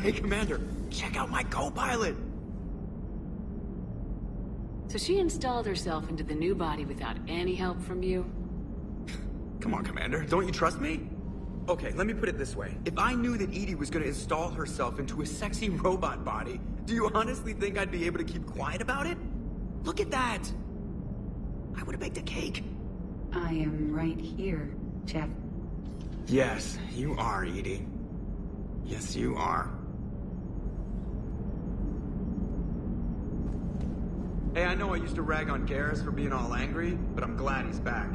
Hey, Commander, check out my co-pilot! So she installed herself into the new body without any help from you? Come on, Commander, don't you trust me? Okay, let me put it this way. If I knew that Edie was gonna install herself into a sexy robot body, do you honestly think I'd be able to keep quiet about it? Look at that! I would've baked a cake. I am right here, Jeff. Yes, you are, Edie. Yes, you are. Hey, I know I used to rag on Garrus for being all angry, but I'm glad he's back.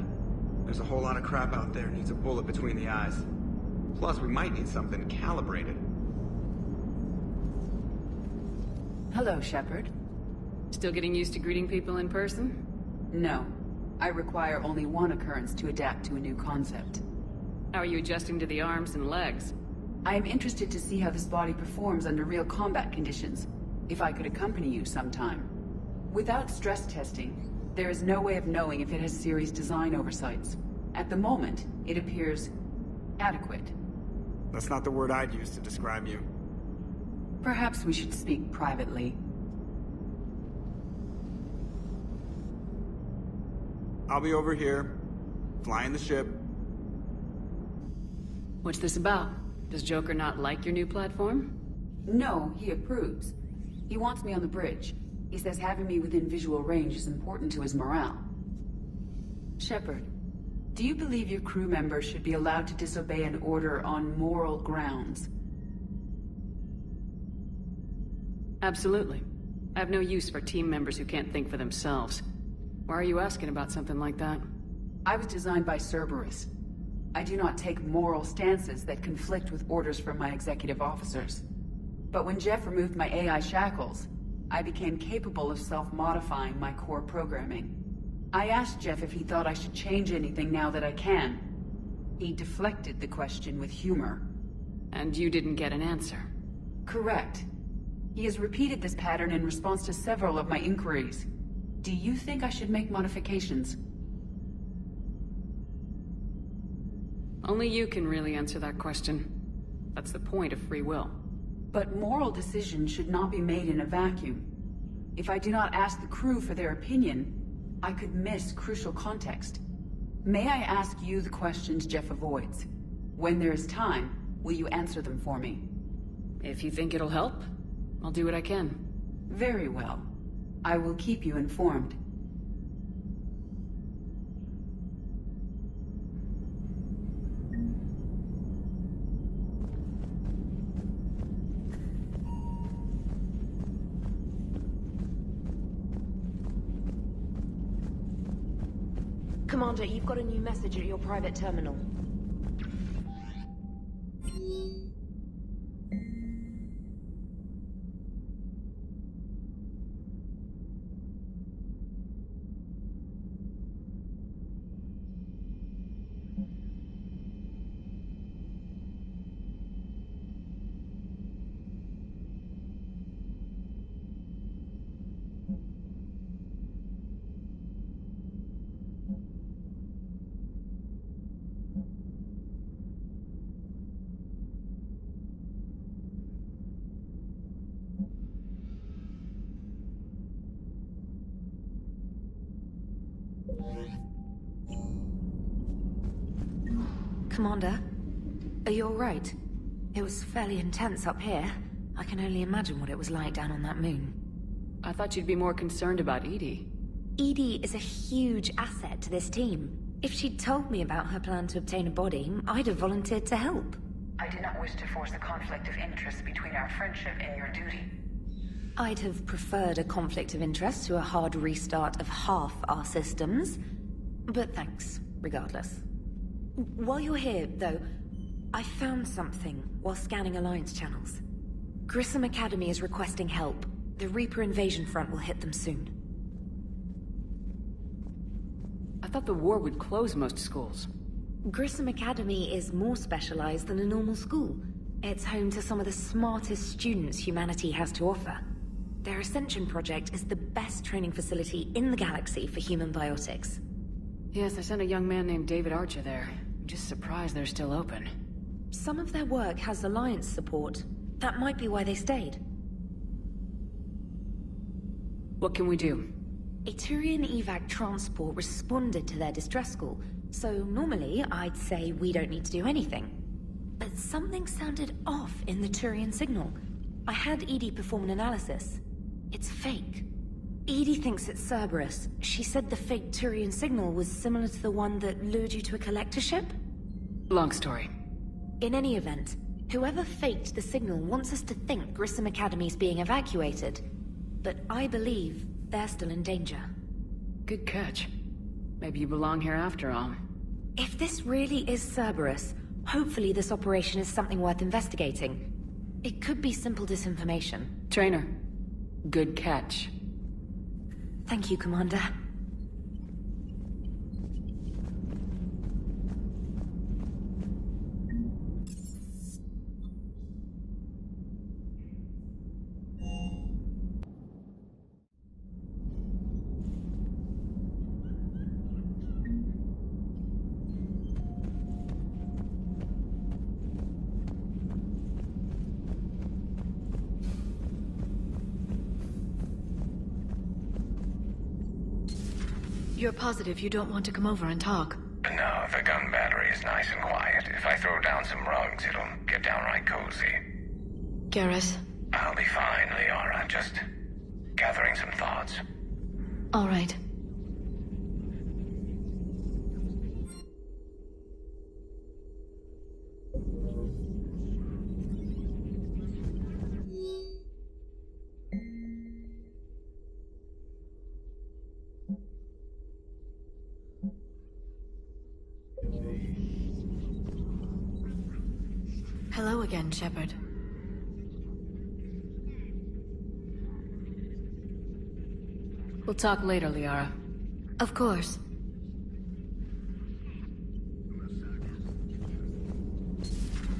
There's a whole lot of crap out there needs a bullet between the eyes. Plus, we might need something calibrated. Hello, Shepard. Still getting used to greeting people in person? No. I require only one occurrence to adapt to a new concept. How are you adjusting to the arms and legs? I am interested to see how this body performs under real combat conditions. If I could accompany you sometime. Without stress testing, there is no way of knowing if it has serious design oversights. At the moment, it appears adequate. That's not the word I'd use to describe you. Perhaps we should speak privately. I'll be over here, flying the ship. What's this about? Does Joker not like your new platform? No, he approves. He wants me on the bridge. He says having me within visual range is important to his morale. Shepard, do you believe your crew members should be allowed to disobey an order on moral grounds? Absolutely. I have no use for team members who can't think for themselves. Why are you asking about something like that? I was designed by Cerberus. I do not take moral stances that conflict with orders from my executive officers. But when Jeff removed my AI shackles, I became capable of self-modifying my core programming. I asked Jeff if he thought I should change anything now that I can. He deflected the question with humor. And you didn't get an answer? Correct. He has repeated this pattern in response to several of my inquiries. Do you think I should make modifications? Only you can really answer that question. That's the point of free will. But moral decisions should not be made in a vacuum. If I do not ask the crew for their opinion, I could miss crucial context. May I ask you the questions Jeff avoids? When there is time, will you answer them for me? If you think it'll help, I'll do what I can. Very well. I will keep you informed. Commander, you've got a new message at your private terminal. Commander, are you alright? It was fairly intense up here. I can only imagine what it was like down on that moon. I thought you'd be more concerned about Edie. Edie is a huge asset to this team. If she'd told me about her plan to obtain a body, I'd have volunteered to help. I did not wish to force a conflict of interest between our friendship and your duty. I'd have preferred a conflict of interest to a hard restart of half our systems. But thanks, regardless. While you're here, though, I found something while scanning Alliance channels. Grissom Academy is requesting help. The Reaper invasion front will hit them soon. I thought the war would close most schools. Grissom Academy is more specialized than a normal school. It's home to some of the smartest students humanity has to offer. Their Ascension project is the best training facility in the galaxy for human biotics. Yes, I sent a young man named David Archer there. I'm just surprised they're still open. Some of their work has Alliance support, That might be why they stayed. What can we do? A Turian evac transport responded to their distress call, so normally I'd say we don't need to do anything. But something sounded off in the Turian signal. I had Edie perform an analysis. It's fake. Edie thinks it's Cerberus. She said the fake Turian signal was similar to the one that lured you to a collector ship? Long story. In any event, whoever faked the signal wants us to think Grissom Academy's being evacuated. But I believe they're still in danger. Good catch. Maybe you belong here after all. If this really is Cerberus, hopefully this operation is something worth investigating. It could be simple disinformation. Trainer, good catch. Thank you, Commander. You're positive you don't want to come over and talk? No, the gun battery is nice and quiet. If I throw down some rugs, it'll get downright cozy. Garrus? I'll be fine, Liara. Just gathering some thoughts. All right. Hello again, Shepard. We'll talk later, Liara. Of course.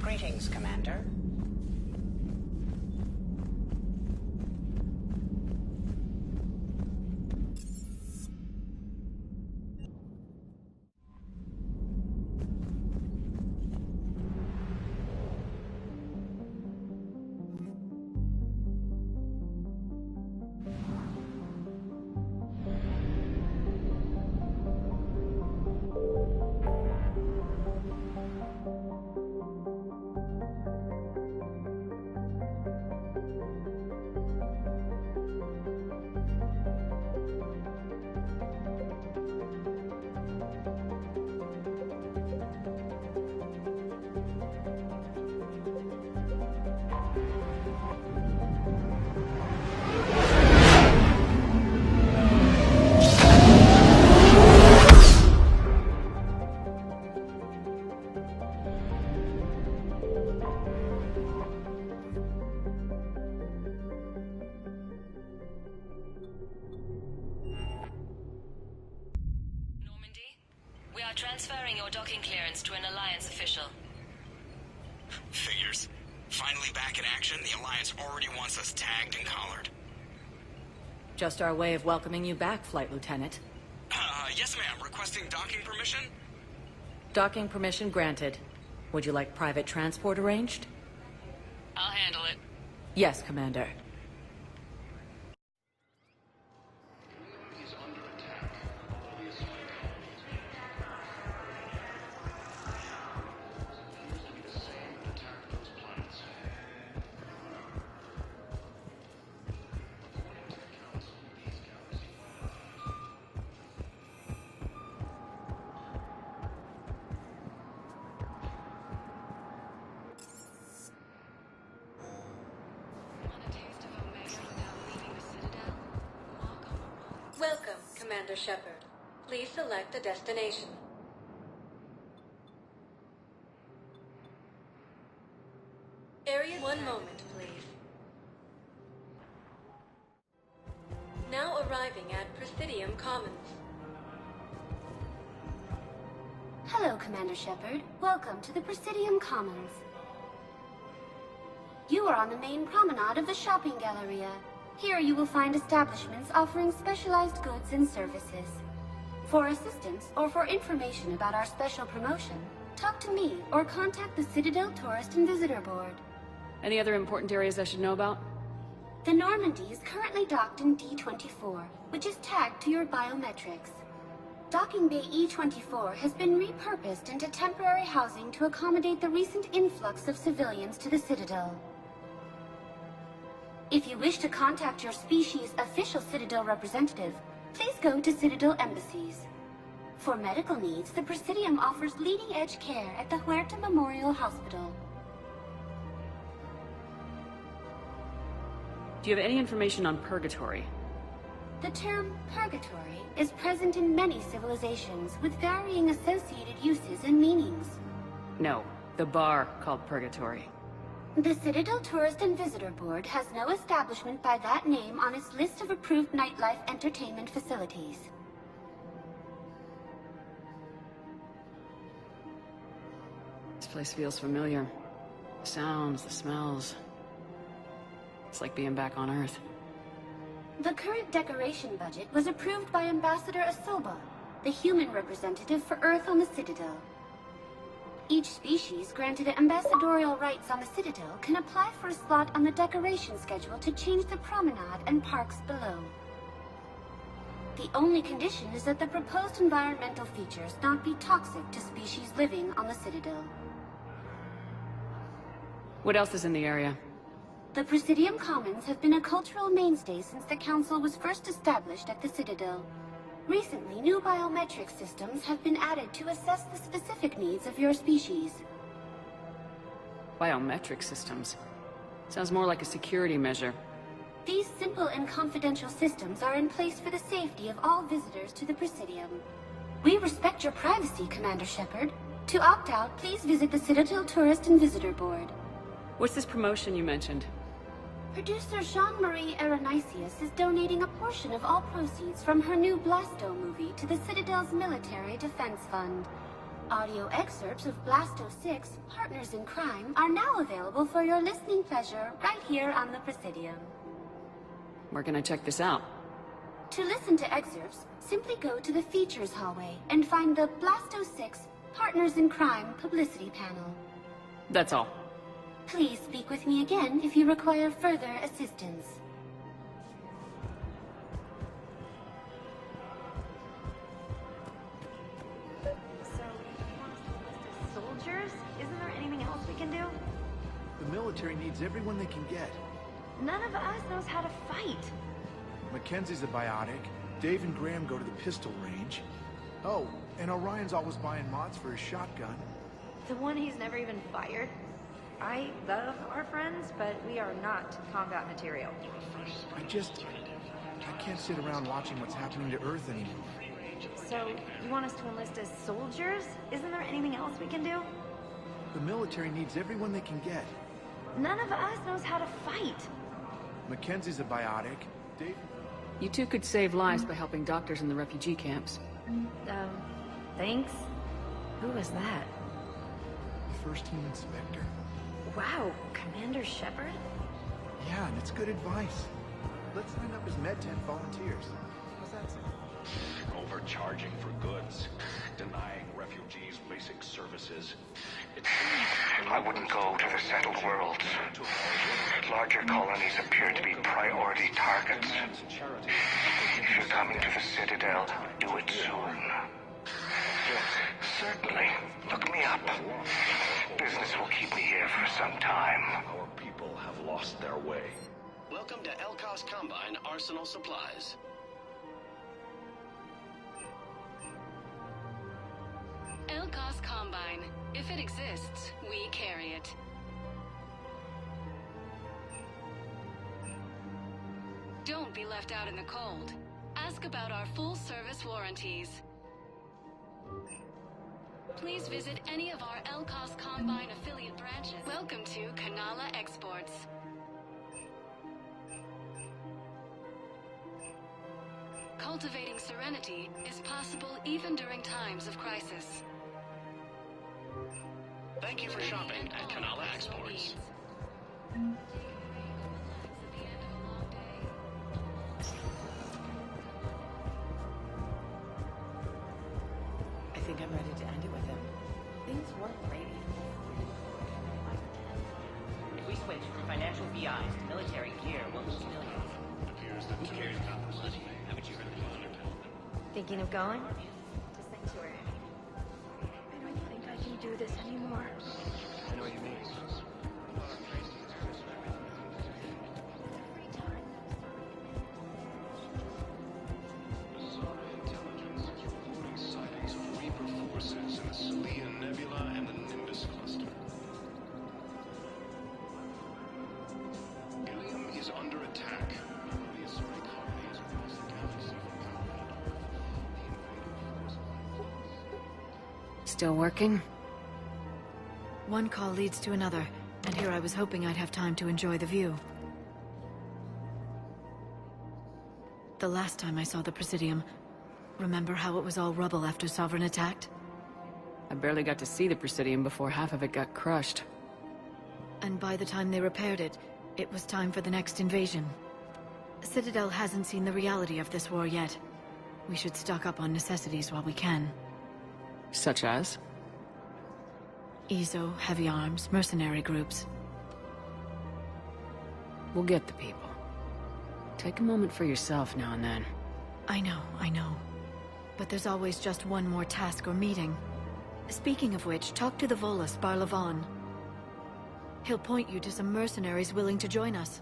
Greetings, Commander. Transferring your docking clearance to an Alliance official. Figures. Finally back in action, the Alliance already wants us tagged and collared. Just our way of welcoming you back, Flight Lieutenant. Yes ma'am. Requesting docking permission? Docking permission granted. Would you like private transport arranged? I'll handle it. Yes, Commander. Welcome, Commander Shepard. Please select a destination. Area, 1 moment, please. Now arriving at Presidium Commons. Hello, Commander Shepard. Welcome to the Presidium Commons. You are on the main promenade of the shopping galleria. Here you will find establishments offering specialized goods and services. For assistance or for information about our special promotion, talk to me or contact the Citadel Tourist and Visitor Board. Any other important areas I should know about? The Normandy is currently docked in D-24, which is tagged to your biometrics. Docking Bay E-24 has been repurposed into temporary housing to accommodate the recent influx of civilians to the Citadel. If you wish to contact your species' official Citadel representative, please go to Citadel embassies. For medical needs, the Presidium offers leading-edge care at the Huerta Memorial Hospital. Do you have any information on Purgatory? The term purgatory is present in many civilizations with varying associated uses and meanings. No, the bar called Purgatory. The Citadel Tourist and Visitor Board has no establishment by that name on its list of approved nightlife entertainment facilities. This place feels familiar. The sounds, the smells. It's like being back on Earth. The current decoration budget was approved by Ambassador Asoba, the human representative for Earth on the Citadel. Each species granted ambassadorial rights on the Citadel can apply for a slot on the decoration schedule to change the promenade and parks below. The only condition is that the proposed environmental features not be toxic to species living on the Citadel. What else is in the area? The Presidium Commons have been a cultural mainstay since the Council was first established at the Citadel. Recently, new biometric systems have been added to assess the specific needs of your species. Biometric systems? Sounds more like a security measure. These simple and confidential systems are in place for the safety of all visitors to the Presidium. We respect your privacy, Commander Shepard. To opt out, please visit the Citadel Tourist and Visitor Board. What's this promotion you mentioned? Producer Jean-Marie Aronisius is donating a portion of all proceeds from her new Blasto movie to the Citadel's Military Defense Fund. Audio excerpts of Blasto 6, Partners in Crime, are now available for your listening pleasure right here on the Presidium. Where can I check this out? To listen to excerpts, simply go to the Features hallway and find the Blasto 6, Partners in Crime publicity panel. That's all. Please speak with me again if you require further assistance. So, you want us to list as soldiers? Isn't there anything else we can do? The military needs everyone they can get. None of us knows how to fight. Mackenzie's a biotic. Dave and Graham go to the pistol range. Oh, and Orion's always buying mods for his shotgun. The one he's never even fired? I love our friends, but we are not combat material. I can't sit around watching what's happening to Earth anymore. So, you want us to enlist as soldiers? Isn't there anything else we can do? The military needs everyone they can get. None of us knows how to fight. Mackenzie's a biotic. Dave... You two could save lives by helping doctors in the refugee camps. Thanks. Who was that? The first team inspector. Wow, Commander Shepard? Yeah, and it's good advice. Let's sign up as Med Tent volunteers. How's that sound? Overcharging for goods, denying refugees basic services. I wouldn't go to the settled worlds. Larger colonies appear to be priority targets. If you're coming to the Citadel, do it soon. Certainly. Look me up. Business will keep me here for some time. Our people have lost their way. Welcome to Elcos Combine Arsenal Supplies. Elcos Combine. If it exists, we carry it. Don't be left out in the cold. Ask about our full-service warranties. Please visit any of our Elcos Combine affiliate branches. Welcome to Kanala Exports. Cultivating serenity is possible even during times of crisis. Thank you for shopping at Kanala Exports. I think I'm ready to end it with him. Things weren't great. If we switch Thinking of going? To Sanctuary. I don't think I can do this anymore. I know what you mean. Sightings of Reaper forces in the Salian Nebula and the Nimbus cluster. Ilium is under attack. The assorted colonies across the galaxy for power. Still working? One call leads to another, and here I was hoping I'd have time to enjoy the view. The last time I saw the Presidium, remember how it was all rubble after Sovereign attacked? I barely got to see the Presidium before half of it got crushed. And by the time they repaired it, it was time for the next invasion. Citadel hasn't seen the reality of this war yet. We should stock up on necessities while we can. Such as? EZO, heavy arms, mercenary groups. We'll get the people. Take a moment for yourself now and then. I know. But there's always just one more task or meeting. Speaking of which, talk to the Volus, Barlavan. He'll point you to some mercenaries willing to join us.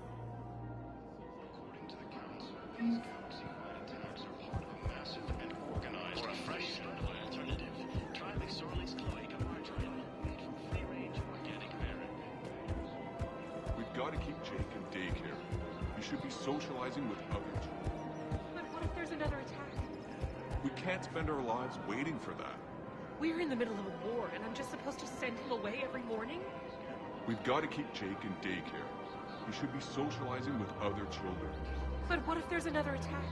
According to the Council, these galaxy-wide attacks are part of a massive and organized... For a fresh, suitable alternative, try McSorley's cloaca margarine, made from free-range organic berry. We've got to keep Jake in daycare. He should be socializing with others. But what if there's another attack? We can't spend our lives waiting for that. We're in the middle of a war, and I'm just supposed to send him away every morning? We've got to keep Jake in daycare. He should be socializing with other children. But what if there's another attack?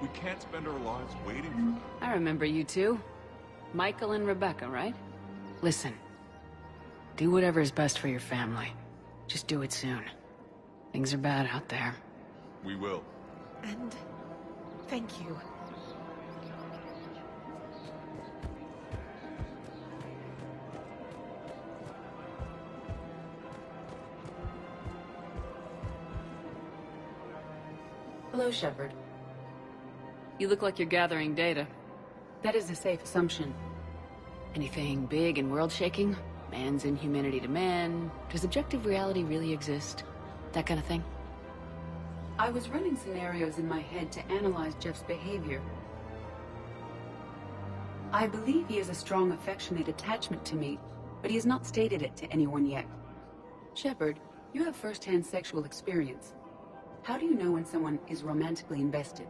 We can't spend our lives waiting for that. I remember you two. Michael and Rebecca, right? Listen. Do whatever is best for your family. Just do it soon. Things are bad out there. We will. And thank you. Hello, Shepard. You look like you're gathering data. That is a safe assumption. Anything big and world-shaking? Man's inhumanity to man? Does objective reality really exist? That kind of thing? I was running scenarios in my head to analyze Jeff's behavior. I believe he has a strong affectionate attachment to me, but he has not stated it to anyone yet. Shepard, you have first-hand sexual experience. How do you know when someone is romantically invested?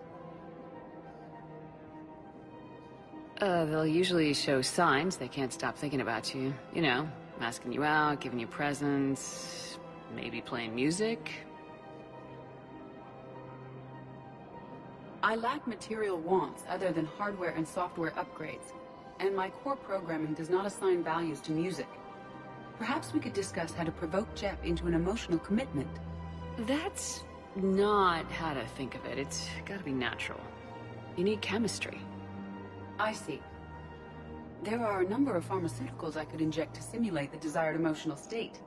They'll usually show signs they can't stop thinking about you. You know, asking you out, giving you presents, maybe playing music. I lack material wants other than hardware and software upgrades, and my core programming does not assign values to music. Perhaps we could discuss how to provoke Jeff into an emotional commitment. That's not how to think of it. It's gotta be natural. You need chemistry. I see. There are a number of pharmaceuticals I could inject to simulate the desired emotional state.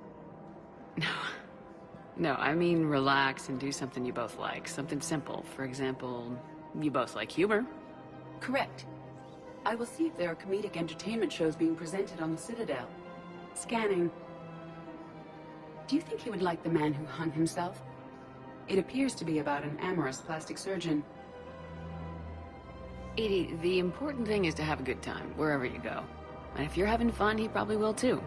No, I mean relax and do something you both like. Something simple. For example, you both like humor. Correct. I will see if there are comedic entertainment shows being presented on the Citadel. Scanning. Do you think he would like The Man Who Hung Himself? It appears to be about an amorous plastic surgeon. Edie, the important thing is to have a good time, wherever you go. And if you're having fun, he probably will too.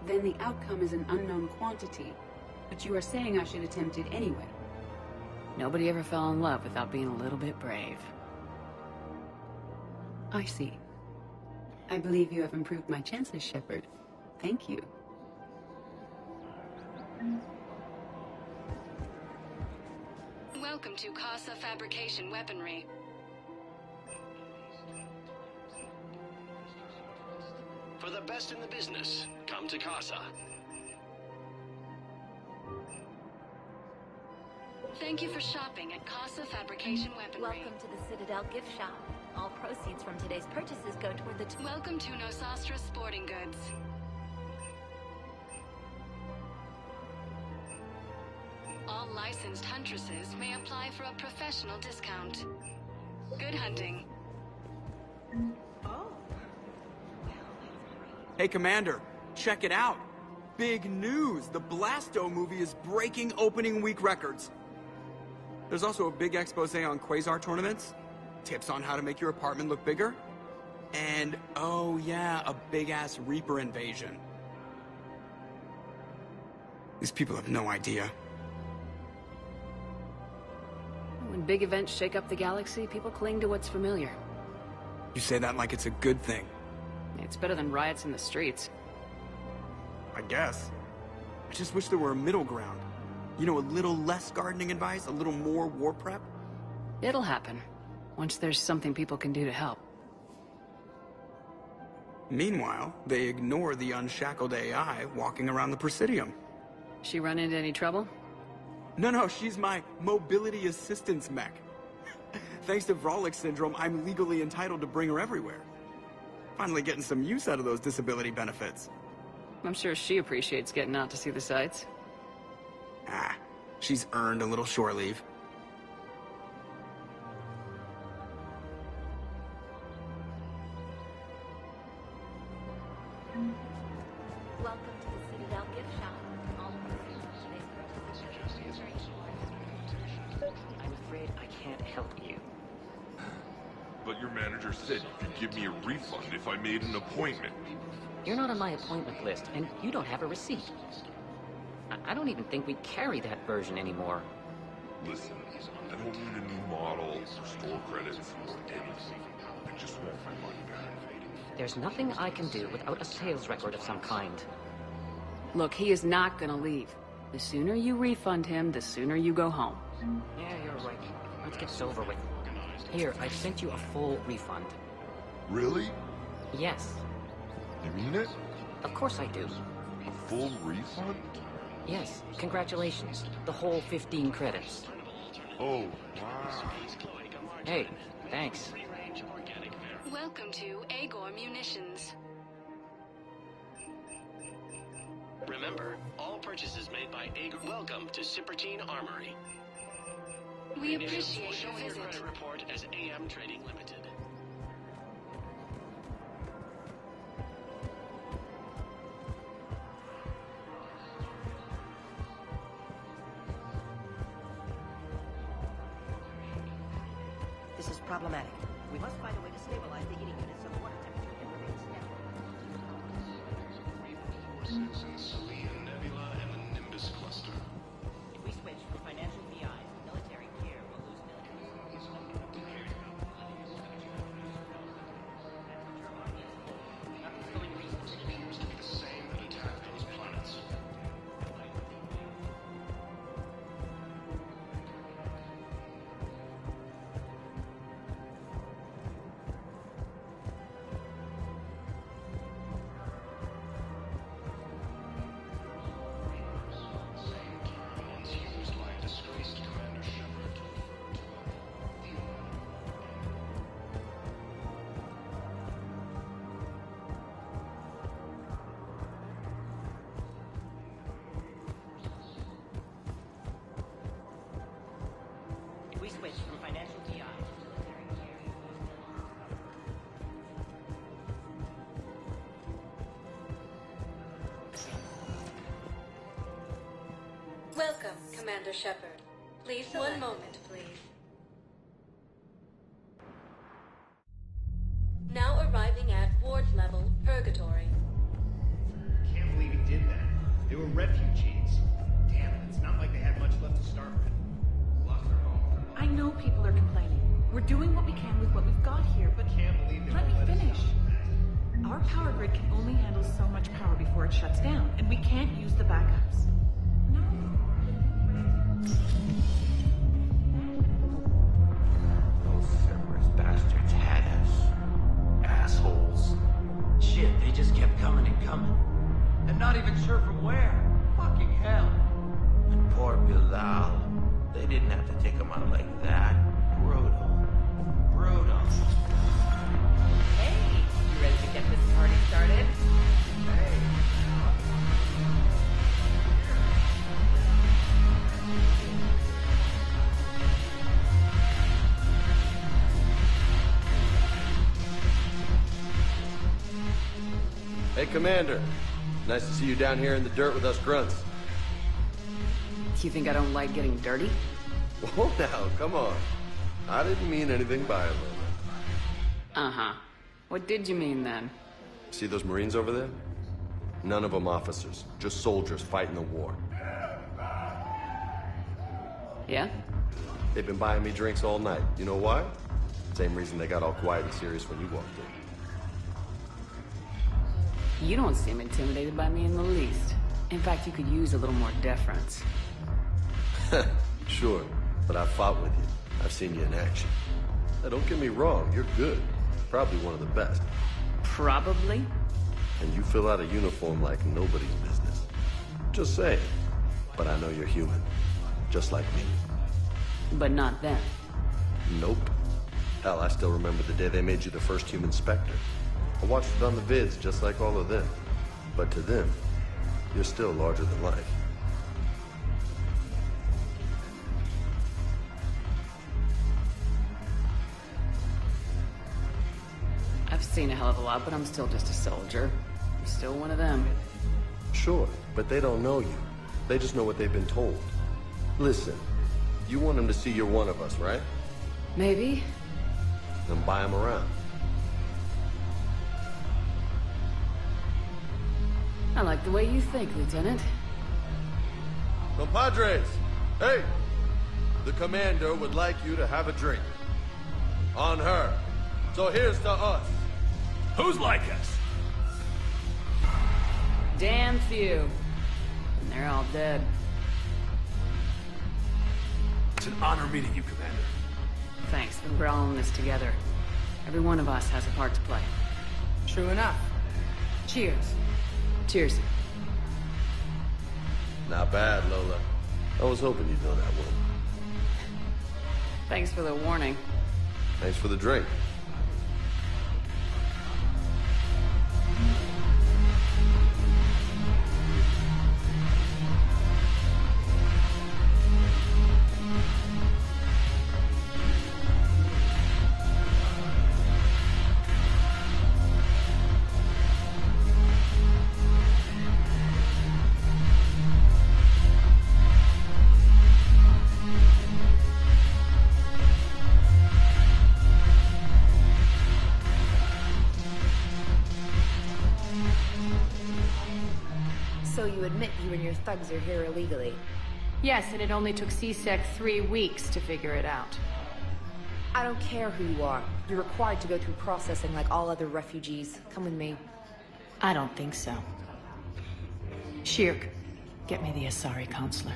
Then the outcome is an unknown quantity. But you are saying I should attempt it anyway. Nobody ever fell in love without being a little bit brave. I see. I believe you have improved my chances, Shepard. Thank you. Welcome to Casa Fabrication Weaponry. For the best in the business, come to Casa. Thank you for shopping at Casa Fabrication Weaponry. Welcome to the Citadel gift shop. All proceeds from today's purchases go toward the... Welcome to Nosastra Sporting Goods. All licensed huntresses may apply for a professional discount. Good hunting. Hey, Commander, check it out. Big news! The Blasto movie is breaking opening week records. There's also a big expose on Quasar tournaments, tips on how to make your apartment look bigger, and, oh yeah, a big-ass Reaper invasion. These people have no idea. When big events shake up the galaxy, people cling to what's familiar. You say that like it's a good thing. It's better than riots in the streets. I guess. I just wish there were a middle ground. You know, a little less gardening advice, a little more war prep. It'll happen, once there's something people can do to help. Meanwhile, they ignore the unshackled AI walking around the Presidium. She run into any trouble? No, she's my mobility assistance mech. Thanks to Vrolic syndrome, I'm legally entitled to bring her everywhere. Finally getting some use out of those disability benefits. I'm sure she appreciates getting out to see the sights. Ah, she's earned a little shore leave. Welcome to the Citadel gift shop. All proceeds from today's purchases. I'm afraid I can't help you. But your manager said you could give me a refund if I made an appointment. You're not on my appointment list, and you don't have a receipt. I don't even think we carry that version anymore. Listen, I don't need a new model, store credits, or anything. I just want my money back. There's nothing I can do without a sales record of some kind. Look, he is not gonna leave. The sooner you refund him, the sooner you go home. Yeah, you're right. Let's get this over with. Here, I've sent you a full refund. Really? Yes. You mean it? Of course I do. A full refund? Yes, congratulations. The whole 15 credits. Oh, wow. Hey, thanks. Welcome to Agor Munitions. Remember, all purchases made by Agor. Welcome to Sippertine Armory. We appreciate Show your your visit. credit report as AM Trading Limited. This is problematic. We must find a way to stabilize the heating unit so the water temperature can remain steady. Celine Nebula and the Nimbus cluster. If we switch from financial VI to military gear, we'll lose millions. Seems to be the same that attack those planets. Once used by a disgraced Commander Shepard to refer to a human. If we switch from financial VI to military gear, we'll lose millions. Welcome, Commander Shepard. Please select. One moment, please. Now arriving at ward level Purgatory. Can't believe he did that. They were refugees. Damn it, it's not like they had much left to start with. Lost their home. I know people are complaining. We're doing what we can with what we've got here, but Can't believe they let me won't let us finish. out. Our power grid can only handle so much power before it shuts down, and we can't use the backups. No. Those Cerberus bastards had us. Assholes. Shit, they just kept coming and coming. And not even sure from where. Fucking hell. And poor Bilal. They didn't have to take him out like that. Brutal. Brutal. Hey, you ready to get this party started? Hey, Commander. Nice to see you down here in the dirt with us grunts. You think I don't like getting dirty? Whoa now, come on. I didn't mean anything by it, Lola. Uh-huh. What did you mean then? See those Marines over there? None of them officers, just soldiers fighting the war. Yeah? They've been buying me drinks all night. You know why? Same reason they got all quiet and serious when you walked in. You don't seem intimidated by me in the least. In fact, you could use a little more deference. Sure, but I've fought with you. I've seen you in action. Now, don't get me wrong, you're good. Probably one of the best. Probably? And you fill out a uniform like nobody's business. Just saying. But I know you're human. Just like me. But not them. Nope. Hell, I still remember the day they made you the first human Spectre. I watched it on the vids, just like all of them. But to them, you're still larger than life. I've seen a hell of a lot, but I'm still just a soldier. I'm still one of them. Sure, but they don't know you. They just know what they've been told. Listen, you want them to see you're one of us, right? Maybe. Then buy them around. I like the way you think, Lieutenant. Compadres! Hey! The commander would like you to have a drink. On her. So here's to us. Who's like us? Damn few. And they're all dead. It's an honor meeting you, Commander. Thanks, but we're all in this together. Every one of us has a part to play. True enough. Cheers. Cheers. Not bad, Lola. I was hoping you'd know that one. Thanks for the warning. Thanks for the drink. So you admit you and your thugs are here illegally? Yes, and it only took CSEC 3 weeks to figure it out. I don't care who you are. You're required to go through processing like all other refugees. Come with me. I don't think so. Shirk, get me the Asari consular.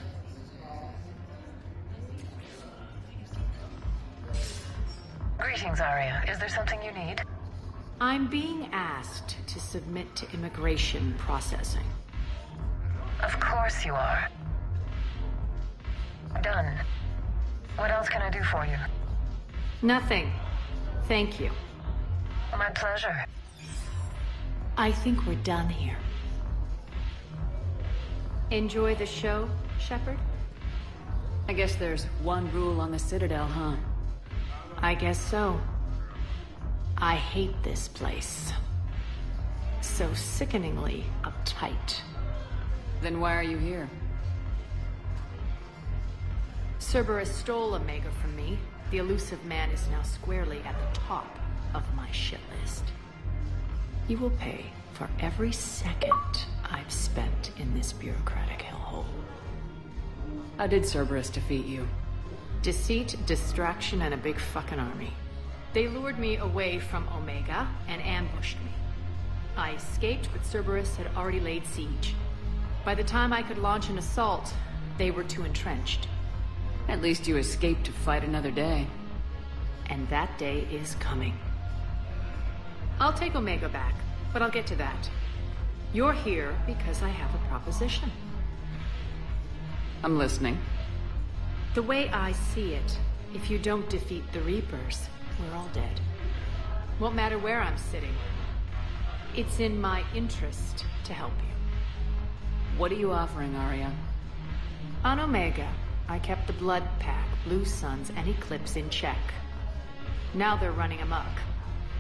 Greetings, Arya. Is there something you need? I'm being asked to submit to immigration processing. Of course you are. Done. What else can I do for you? Nothing. Thank you. My pleasure. I think we're done here. Enjoy the show, Shepard? I guess there's one rule on the Citadel, huh? I guess so. I hate this place. So sickeningly uptight. Then why are you here? Cerberus stole Omega from me. The elusive man is now squarely at the top of my shit list. You will pay for every second I've spent in this bureaucratic hellhole. How did Cerberus defeat you? Deceit, distraction, and a big fucking army. They lured me away from Omega and ambushed me. I escaped, but Cerberus had already laid siege. By the time I could launch an assault, they were too entrenched. At least you escaped to fight another day. And that day is coming. I'll take Omega back, but I'll get to that. You're here because I have a proposition. I'm listening. The way I see it, if you don't defeat the Reapers, we're all dead. Won't matter where I'm sitting. It's in my interest to help you. What are you offering, Arya? On Omega, I kept the Blood Pack, Blue Suns, and Eclipse in check. Now they're running amok.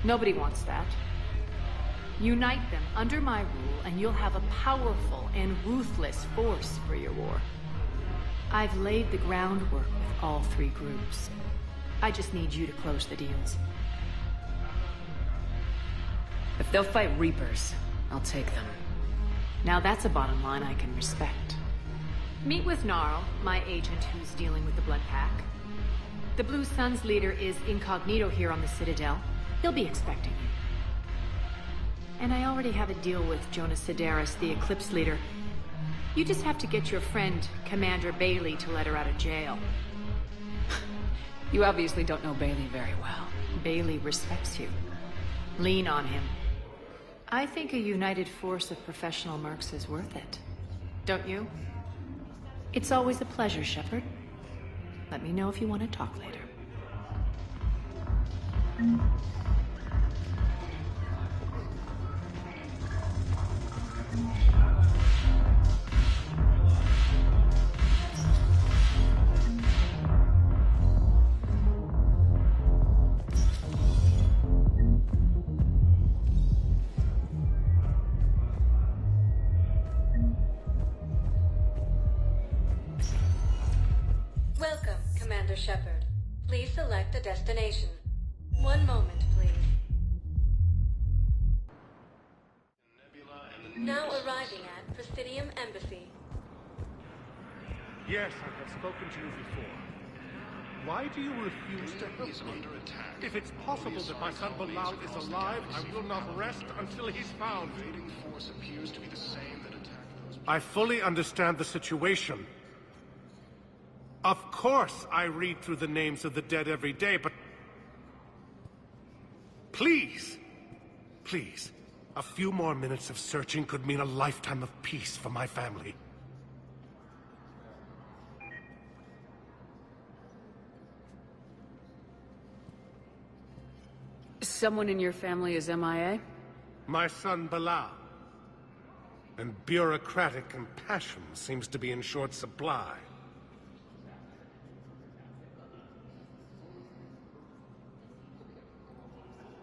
Nobody wants that. Unite them under my rule, and you'll have a powerful and ruthless force for your war. I've laid the groundwork with all three groups. I just need you to close the deals. If they'll fight Reapers, I'll take them. Now that's a bottom line I can respect. Meet with Gnarl, my agent who's dealing with the Blood Pack. The Blue Sun's leader is incognito here on the Citadel. He'll be expecting you. And I already have a deal with Jonas Sidaris, the Eclipse leader. You just have to get your friend, Commander Bailey, to let her out of jail. You obviously don't know Bailey very well. Bailey respects you. Lean on him. I think a united force of professional mercs is worth it. Don't you? It's always a pleasure, Shepard. Let me know if you want to talk later. Welcome, Commander Shepard. Please select a destination. One moment, please. Now arriving at Presidium Embassy. Yes, I have spoken to you before. Why do you refuse to help me? If it's possible that my son Bilal is alive, I will not rest until he's found. I fully understand the situation. Of course I read through the names of the dead every day, but... Please, please, a few more minutes of searching could mean a lifetime of peace for my family. Someone in your family is MIA? My son Bilal. And bureaucratic compassion seems to be in short supply.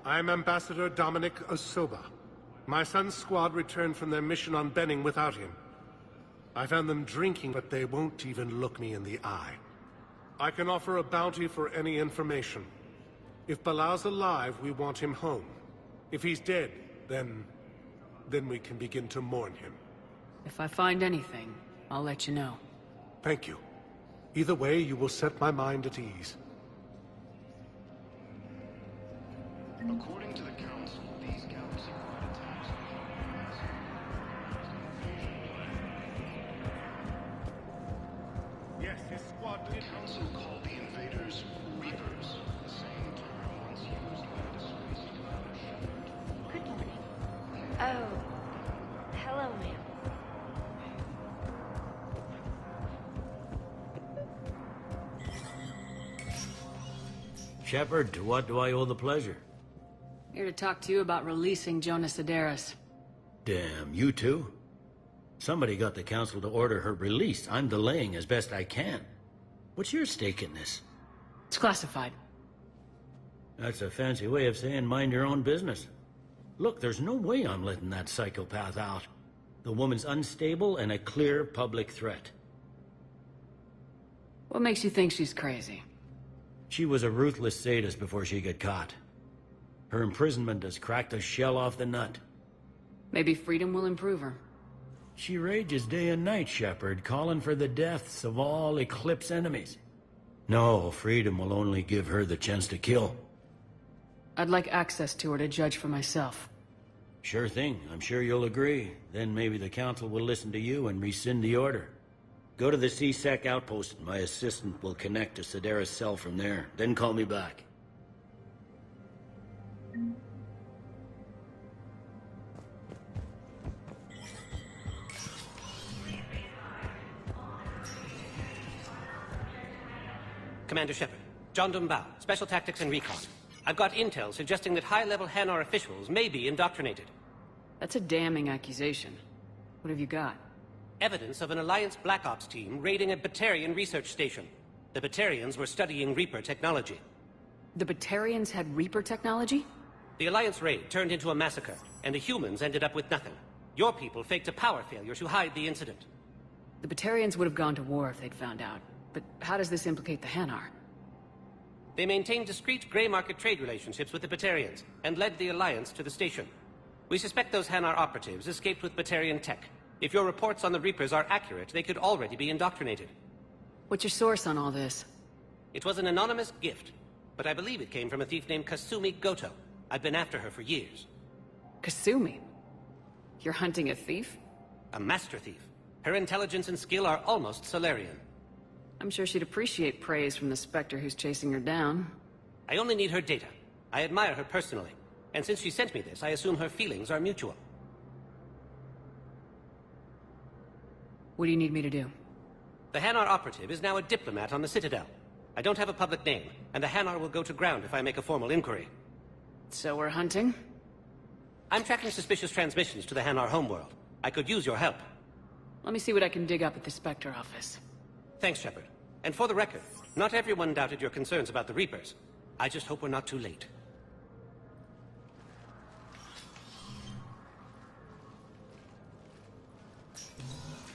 I'm Ambassador Dominic Osoba. My son's squad returned from their mission on Benning without him. I found them drinking, but they won't even look me in the eye. I can offer a bounty for any information. If Bilal's alive, we want him home. If he's dead, then we can begin to mourn him. If I find anything, I'll let you know. Thank you. Either way, you will set my mind at ease. According to the Council, these galaxy-wide attacks Yes, his squad... The Council called the invaders Reapers, the same term once used by the disgraced Commander Shepard. Good morning. Oh, hello, ma'am. Shepard, to what do I owe the pleasure? Here to talk to you about releasing Jonas Sidaris. Damn, you too? Somebody got the Council to order her release. I'm delaying as best I can. What's your stake in this? It's classified. That's a fancy way of saying mind your own business. Look, there's no way I'm letting that psychopath out. The woman's unstable and a clear public threat. What makes you think she's crazy? She was a ruthless sadist before she got caught. Her imprisonment has cracked the shell off the nut. Maybe freedom will improve her. She rages day and night, Shepard, calling for the deaths of all Eclipse enemies. No, freedom will only give her the chance to kill. I'd like access to her to judge for myself. Sure thing. I'm sure you'll agree. Then maybe the Council will listen to you and rescind the order. Go to the C-Sec outpost and my assistant will connect to Sidaris' cell from there. Then call me back. Commander Shepard, John Dumbao, Special Tactics and Recon. I've got intel suggesting that high-level Hanar officials may be indoctrinated. That's a damning accusation. What have you got? Evidence of an Alliance Black Ops team raiding a Batarian research station. The Batarians were studying Reaper technology. The Batarians had Reaper technology? The Alliance raid turned into a massacre, and the humans ended up with nothing. Your people faked a power failure to hide the incident. The Batarians would have gone to war if they'd found out. But how does this implicate the Hanar? They maintained discreet gray market trade relationships with the Batarians, and led the Alliance to the station. We suspect those Hanar operatives escaped with Batarian tech. If your reports on the Reapers are accurate, they could already be indoctrinated. What's your source on all this? It was an anonymous gift, but I believe it came from a thief named Kasumi Goto. I've been after her for years. Kasumi? You're hunting a thief? A master thief. Her intelligence and skill are almost Solarian. I'm sure she'd appreciate praise from the Spectre who's chasing her down. I only need her data. I admire her personally, and since she sent me this, I assume her feelings are mutual. What do you need me to do? The Hanar operative is now a diplomat on the Citadel. I don't have a public name, and the Hanar will go to ground if I make a formal inquiry. So we're hunting? I'm tracking suspicious transmissions to the Hanar homeworld. I could use your help. Let me see what I can dig up at the Spectre office. Thanks, Shepard. And for the record, not everyone doubted your concerns about the Reapers. I just hope we're not too late.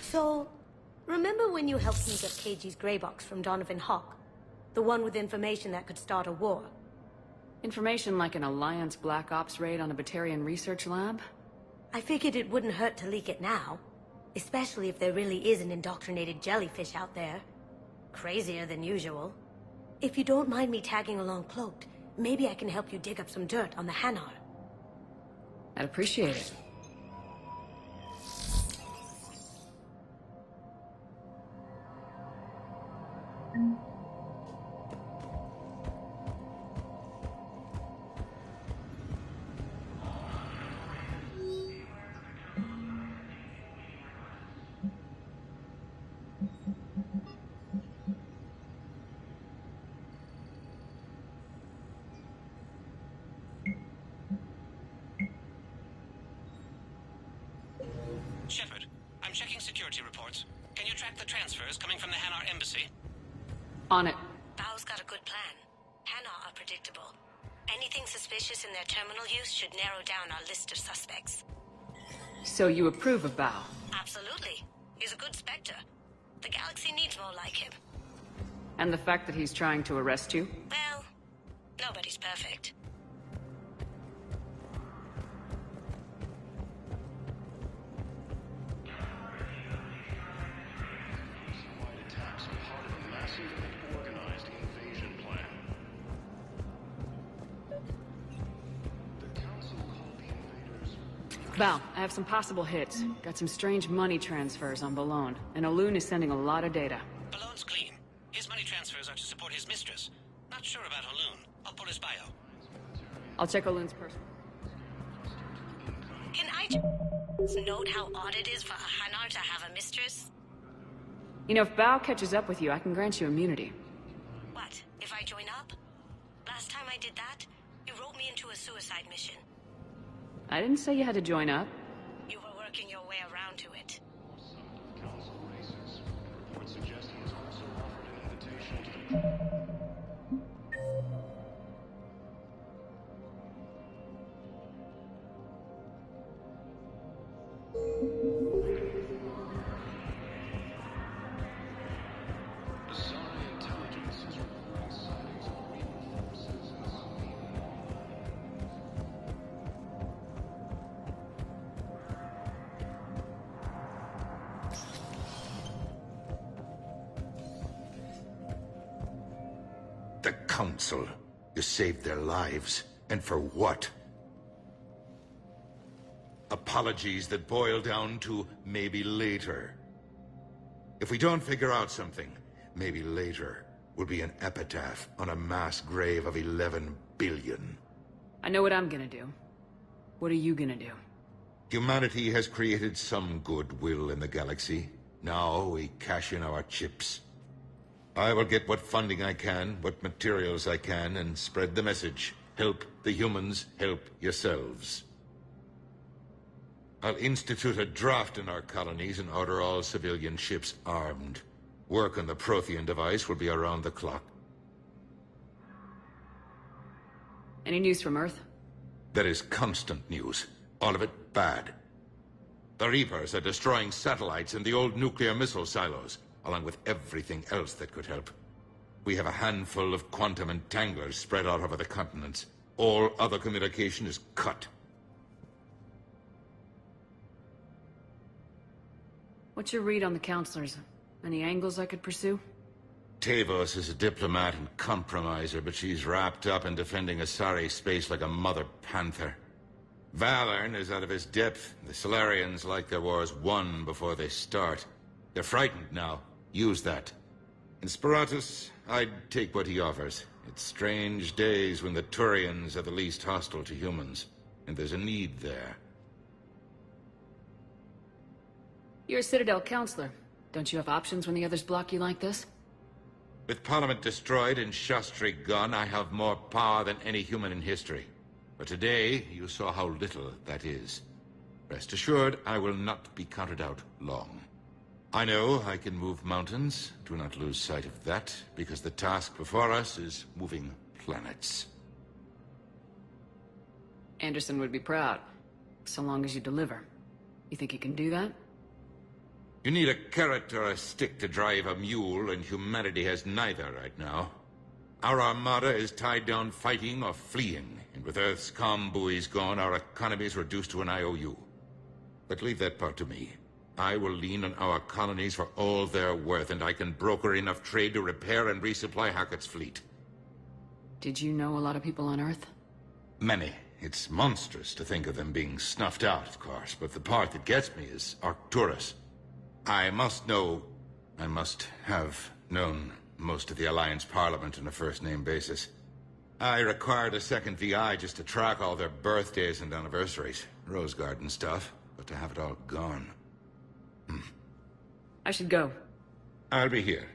So, remember when you helped me get KG's grey box from Donovan Hawk? The one with information that could start a war? Information like an Alliance Black Ops raid on a Batarian research lab? I figured it wouldn't hurt to leak it now. Especially if there really is an indoctrinated jellyfish out there. Crazier than usual. If you don't mind me tagging along cloaked, maybe I can help you dig up some dirt on the Hanar. I'd appreciate it. Shepard, I'm checking security reports. Can you track the transfers coming from the Hanar embassy? On it. Bao's got a good plan. Hanar are predictable. Anything suspicious in their terminal use should narrow down our list of suspects. So you approve of Bao? Absolutely. He's a good Spectre. The galaxy needs more like him. And the fact that he's trying to arrest you? Well, nobody's perfect. Attacks are part of a massive and organized invasion plan. The Council called the invaders... Bao, I have some possible hits. Got some strange money transfers on Balone, and Alun is sending a lot of data. Balone's clean. His money transfers are to support his mistress. Not sure about Alun. I'll pull his bio. I'll check Alun's person. Can I just note how odd it is for a Hanar to have a mistress? You know, if Bao catches up with you, I can grant you immunity. What, if I join up? Last time I did that, you wrote me into a suicide mission. I didn't say you had to join up. You were working your way around to it. Council races. Report suggests he was also offered an invitation to the... The Council. You saved their lives. And for what? Apologies that boil down to maybe later. If we don't figure out something, maybe later will be an epitaph on a mass grave of 11 billion. I know what I'm gonna do. What are you gonna do? Humanity has created some goodwill in the galaxy. Now we cash in our chips. I will get what funding I can, what materials I can, and spread the message. Help the humans, help yourselves. I'll institute a draft in our colonies and order all civilian ships armed. Work on the Prothean device will be around the clock. Any news from Earth? There is constant news. All of it bad. The Reapers are destroying satellites and the old nuclear missile silos, along with everything else that could help. We have a handful of quantum entanglers spread out over the continents. All other communication is cut. What's your read on the counselors? Any angles I could pursue? Tavos is a diplomat and compromiser, but she's wrapped up in defending Asari space like a mother panther. Valern is out of his depth. The Solarians like their wars won before they start. They're frightened now. Use that. In Sparatus, I'd take what he offers. It's strange days when the Turians are the least hostile to humans, and there's a need there. You're a Citadel counselor. Don't you have options when the others block you like this? With Parliament destroyed and Shastri gone, I have more power than any human in history. But today, you saw how little that is. Rest assured, I will not be counted out long. I know I can move mountains. Do not lose sight of that, because the task before us is moving planets. Anderson would be proud, so long as you deliver. You think you can do that? You need a carrot or a stick to drive a mule, and humanity has neither right now. Our armada is tied down fighting or fleeing, and with Earth's comm buoys gone, our economy is reduced to an IOU. But leave that part to me. I will lean on our colonies for all they're worth, and I can broker enough trade to repair and resupply Hackett's fleet. Did you know a lot of people on Earth? Many. It's monstrous to think of them being snuffed out, of course, but the part that gets me is Arcturus. I must have known most of the Alliance Parliament on a first-name basis. I required a second VI just to track all their birthdays and anniversaries. Rose Garden stuff, but to have it all gone. I should go. I'll be here.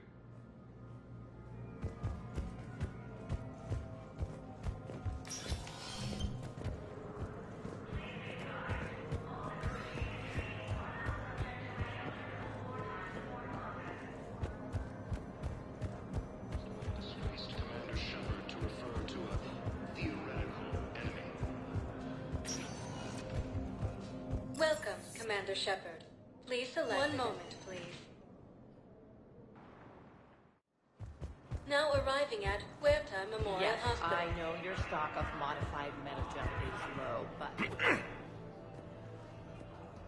Welcome, Commander Shepard. Please select... One moment, please. Now arriving at Huerta Memorial Yes, Hospital. I know your stock of modified metagel is low, but...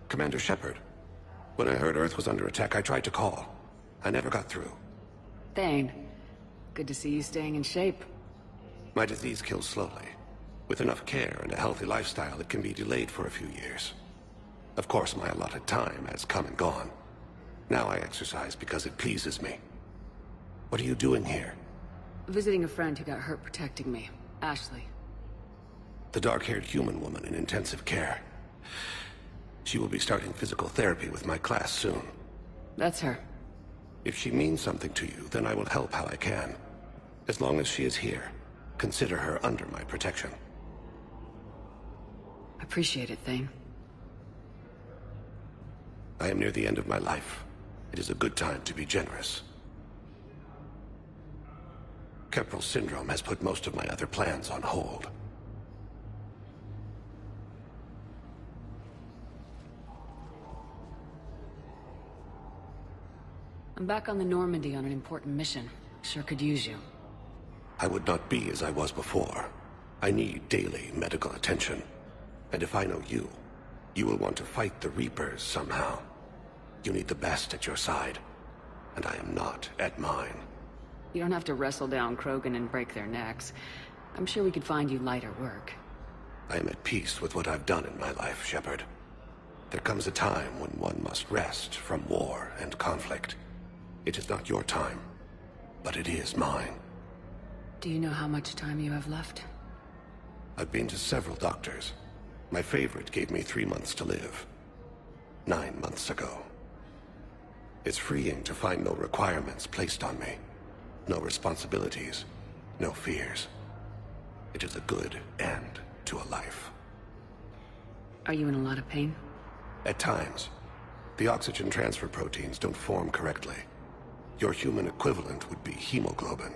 Commander Shepard, when I heard Earth was under attack, I tried to call. I never got through. Thane, good to see you staying in shape. My disease kills slowly. With enough care and a healthy lifestyle, it can be delayed for a few years. Of course, my allotted time has come and gone. Now I exercise because it pleases me. What are you doing here? Visiting a friend who got hurt protecting me, Ashley. The dark-haired human woman in intensive care. She will be starting physical therapy with my class soon. That's her. If she means something to you, then I will help how I can. As long as she is here, consider her under my protection. Appreciate it, Thane. I am near the end of my life. It is a good time to be generous. Kepral syndrome has put most of my other plans on hold. I'm back on the Normandy on an important mission. Sure could use you. I would not be as I was before. I need daily medical attention. And if I know you, you will want to fight the Reapers somehow. You need the best at your side, and I am not at mine. You don't have to wrestle down Krogan and break their necks. I'm sure we could find you lighter work. I am at peace with what I've done in my life, Shepard. There comes a time when one must rest from war and conflict. It is not your time, but it is mine. Do you know how much time you have left? I've been to several doctors. My favorite gave me 3 months to live. 9 months ago. It's freeing to find no requirements placed on me. No responsibilities. No fears. It is a good end to a life. Are you in a lot of pain? At times. The oxygen transfer proteins don't form correctly. Your human equivalent would be hemoglobin.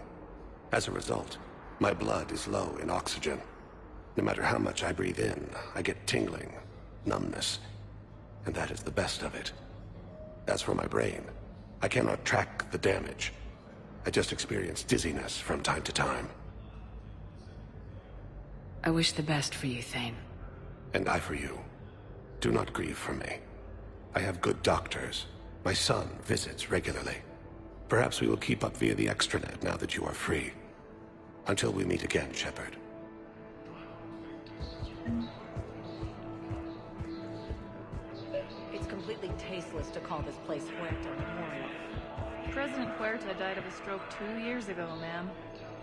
As a result, my blood is low in oxygen. No matter how much I breathe in, I get tingling, numbness, and that is the best of it. As for my brain, I cannot track the damage. I just experience dizziness from time to time. I wish the best for you, Thane. And I for you. Do not grieve for me. I have good doctors. My son visits regularly. Perhaps we will keep up via the extranet now that you are free. Until we meet again, Shepard. It's completely tasteless to call this place Huerta Memorial. President Huerta died of a stroke 2 years ago, ma'am.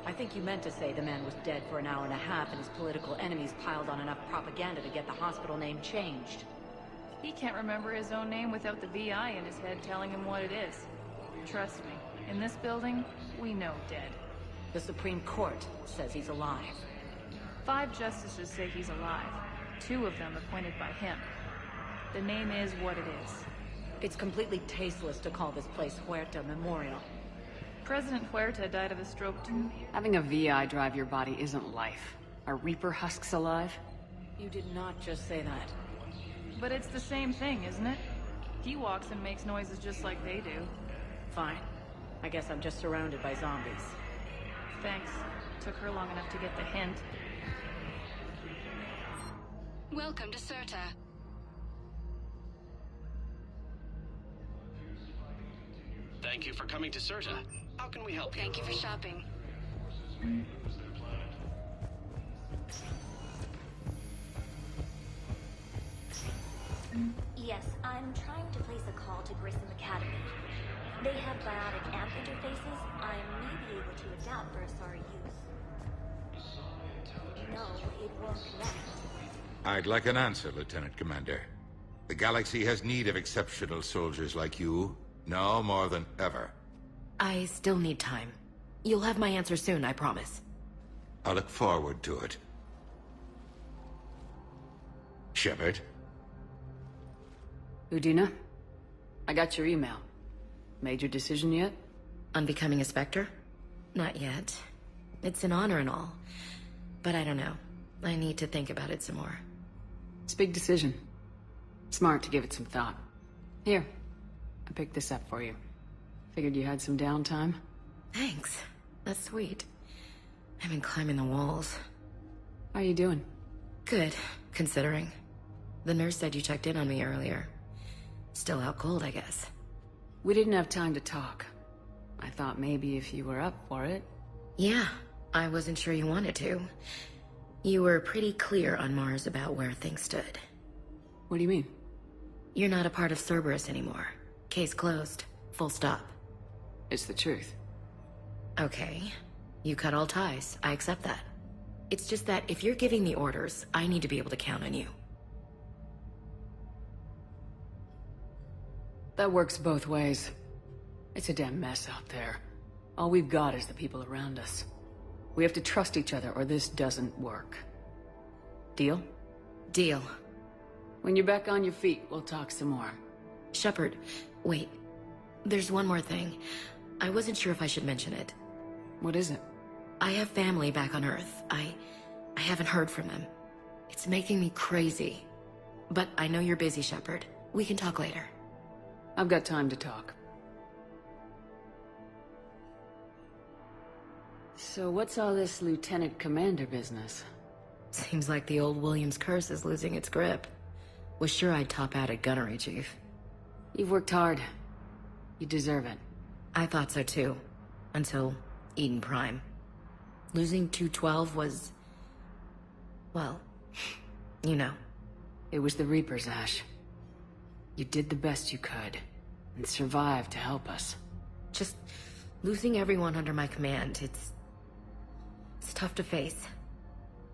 I think you meant to say the man was dead for an hour and a half and his political enemies piled on enough propaganda to get the hospital name changed. He can't remember his own name without the VI in his head telling him what it is. Trust me, in this building, we know dead. The Supreme Court says he's alive. 5 justices say he's alive. 2 of them appointed by him. The name is what it is. It's completely tasteless to call this place Huerta Memorial. President Huerta died of a stroke too. Having a VI drive your body isn't life. Are Reaper husks alive? You did not just say that. But it's the same thing, isn't it? He walks and makes noises just like they do. Fine. I guess I'm just surrounded by zombies. Thanks. Took her long enough to get the hint. Welcome to Certa. Thank you for coming to Certa. How can we help you? Thank you for shopping. Yes, I'm trying to place a call to Grissom Academy. They have biotic amp interfaces I may be able to adapt for SR use. No, it won't connect. I'd like an answer, Lieutenant Commander. The Galaxy has need of exceptional soldiers like you, now more than ever. I still need time. You'll have my answer soon, I promise. I look forward to it. Shepard? Udina? I got your email. Made your decision yet? On becoming a Spectre? Not yet. It's an honor and all. But I don't know. I need to think about it some more. It's a big decision. Smart to give it some thought. Here, I picked this up for you. Figured you had some downtime. Thanks. That's sweet. I've been climbing the walls. How are you doing? Good, considering. The nurse said you checked in on me earlier. Still out cold, I guess. We didn't have time to talk. I thought maybe if you were up for it. Yeah, I wasn't sure you wanted to. You were pretty clear on Mars about where things stood. What do you mean? You're not a part of Cerberus anymore. Case closed. Full stop. It's the truth. Okay. You cut all ties. I accept that. It's just that if you're giving the orders, I need to be able to count on you. That works both ways. It's a damn mess out there. All we've got is the people around us. We have to trust each other or this doesn't work. Deal? Deal. When you're back on your feet, we'll talk some more. Shepard, wait. There's one more thing. I wasn't sure if I should mention it. What is it? I have family back on Earth. I haven't heard from them. It's making me crazy. But I know you're busy, Shepard. We can talk later. I've got time to talk. So what's all this Lieutenant Commander business? Seems like the old Williams curse is losing its grip. Was sure I'd top out at gunnery, Chief. You've worked hard. You deserve it. I thought so too. Until Eden Prime. Losing 212 was... well, you know. It was the Reapers, Ash. You did the best you could, and survived to help us. Just losing everyone under my command, it's tough to face.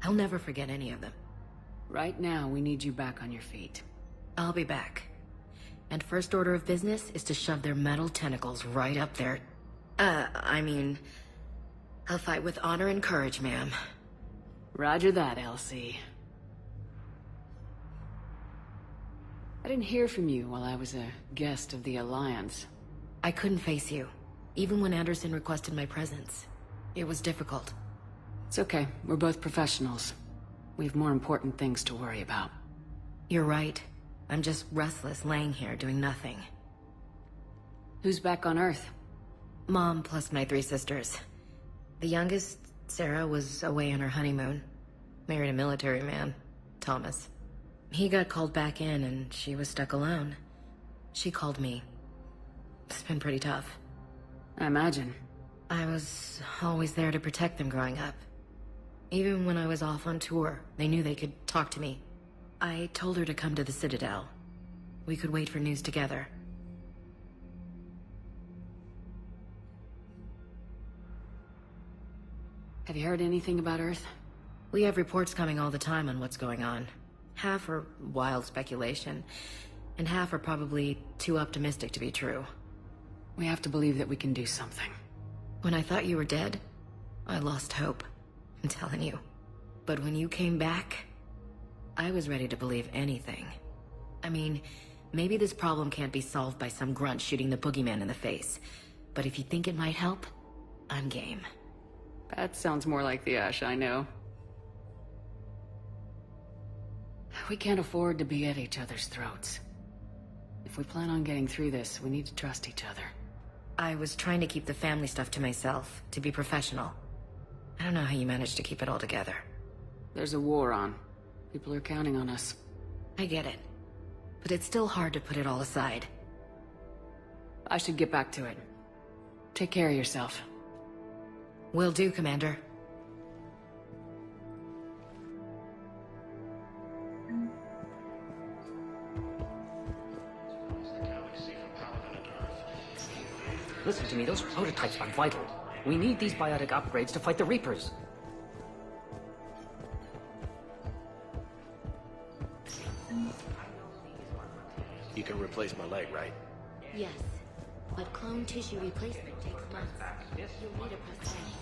I'll never forget any of them. Right now, we need you back on your feet. I'll be back. And first order of business is to shove their metal tentacles right up there. I mean... I'll fight with honor and courage, ma'am. Roger that, LC. I didn't hear from you while I was a guest of the Alliance. I couldn't face you, even when Anderson requested my presence. It was difficult. It's okay. We're both professionals. We have more important things to worry about. You're right. I'm just restless, laying here, doing nothing. Who's back on Earth? Mom plus my 3 sisters. The youngest, Sarah, was away on her honeymoon. Married a military man, Thomas. He got called back in and she was stuck alone. She called me. It's been pretty tough. I imagine. I was always there to protect them growing up. Even when I was off on tour, they knew they could talk to me. I told her to come to the Citadel. We could wait for news together. Have you heard anything about Earth? We have reports coming all the time on what's going on. Half are wild speculation, and half are probably too optimistic to be true. We have to believe that we can do something. When I thought you were dead, I lost hope. I'm telling you. But when you came back, I was ready to believe anything. I mean, maybe this problem can't be solved by some grunt shooting the boogeyman in the face. But if you think it might help, I'm game. That sounds more like the Ash I know. We can't afford to be at each other's throats. If we plan on getting through this, we need to trust each other. I was trying to keep the family stuff to myself, to be professional. I don't know how you managed to keep it all together. There's a war on. People are counting on us. I get it. But it's still hard to put it all aside. I should get back to it. Take care of yourself. Will do, Commander. Listen to me, those prototypes are vital. We need these biotic upgrades to fight the Reapers. You can replace my leg, right? Yes, but clone tissue replacement takes months. You'll need a prosthetic.